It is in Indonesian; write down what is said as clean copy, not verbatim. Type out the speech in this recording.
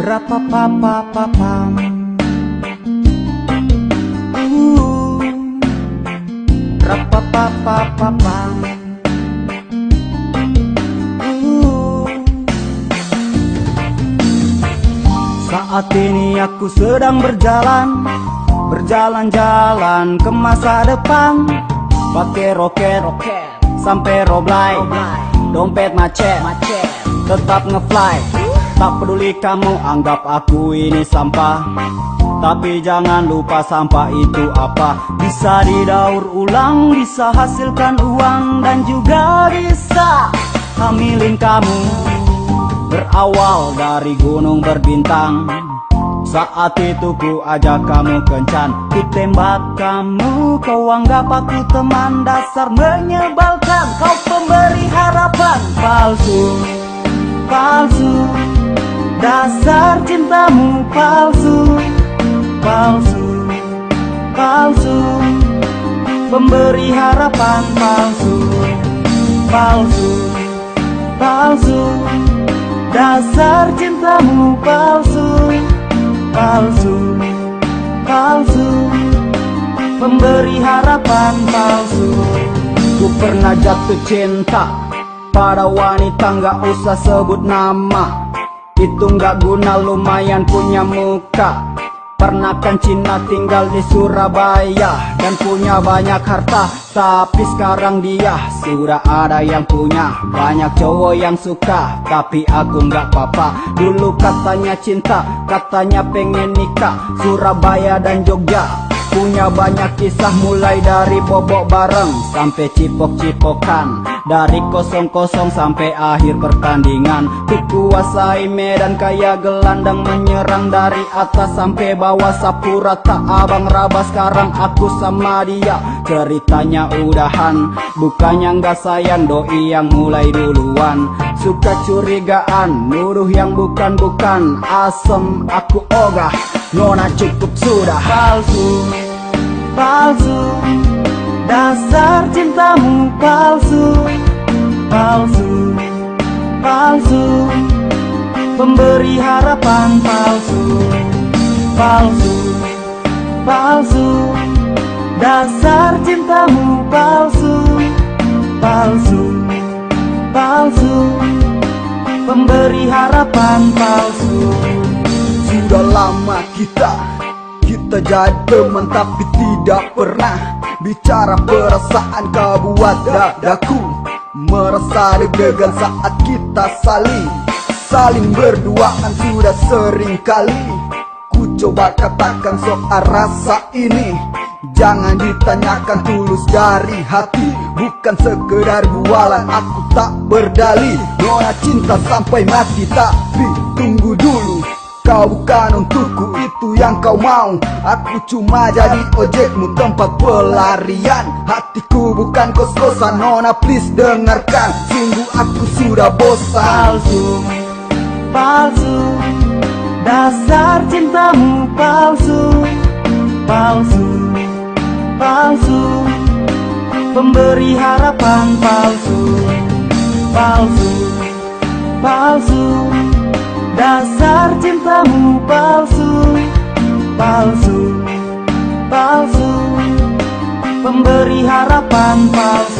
Rapapapapapam. Rapapapapapam. Saat ini aku sedang berjalan-jalan ke masa depan. Pakai roket sampai roblai, dompet macet, tetap ngefly. Tak peduli kamu anggap aku ini sampah, tapi jangan lupa sampah itu apa. Bisa didaur ulang, bisa hasilkan uang, dan juga bisa hamilin kamu. Berawal dari gunung berbintang, saat itu ku ajak kamu kencan. Ku tembak kamu, kau anggap aku teman. Dasar menyebalkan, kau pemberi harapan. Palsu, palsu, dasar cintamu palsu. Palsu, palsu, pemberi harapan. Palsu, palsu, palsu, dasar cintamu palsu. Palsu, palsu, pemberi harapan. Palsu. Ku pernah jatuh cinta pada wanita, gak usah sebut nama. Itu gak guna, lumayan punya muka. Pernah kan Cina tinggal di Surabaya dan punya banyak harta, tapi sekarang dia sudah ada yang punya. Banyak cowok yang suka, tapi aku nggak apa-apa. Dulu katanya cinta, katanya pengen nikah. Surabaya dan Jogja punya banyak kisah, mulai dari bobok bareng sampai cipok-cipokan. Dari kosong-kosong sampai akhir pertandingan. Ku kuasai medan kayak gelandang, menyerang dari atas sampai bawah. Sapu rata abang raba, sekarang aku sama dia. Ceritanya udahan, bukannya nggak sayang, doi yang mulai duluan. Suka curigaan, nuduh yang bukan-bukan. Asem aku ogah, nona cukup sudah. Palsu, palsu, dasar cintamu palsu. Palsu, palsu, pemberi harapan. Palsu, palsu, palsu, dasar cintamu palsu. Palsu, palsu, pemberi harapan. Palsu. Sudah lama kita jadi teman, tapi tidak pernah bicara perasaan. Kau buat dadaku merasa deg-degan saat kita saling berduaan. Sudah sering kali ku coba katakan soal rasa ini. Jangan ditanyakan, tulus dari hati, bukan sekedar bualan. Aku tak berdalih, nona cinta sampai mati. Tapi tunggu dulu, kau bukan untukku, itu yang kau mau. Aku cuma jadi ojekmu, tempat pelarian. Hatiku bukan kos-kosan, nona please dengarkan. Sungguh aku sudah bosan. Palsu, palsu, dasar cintamu palsu. Palsu, palsu, pemberi harapan. Palsu, palsu, palsu, dasar cintamu palsu. Palsu, palsu, pemberi harapan. Palsu.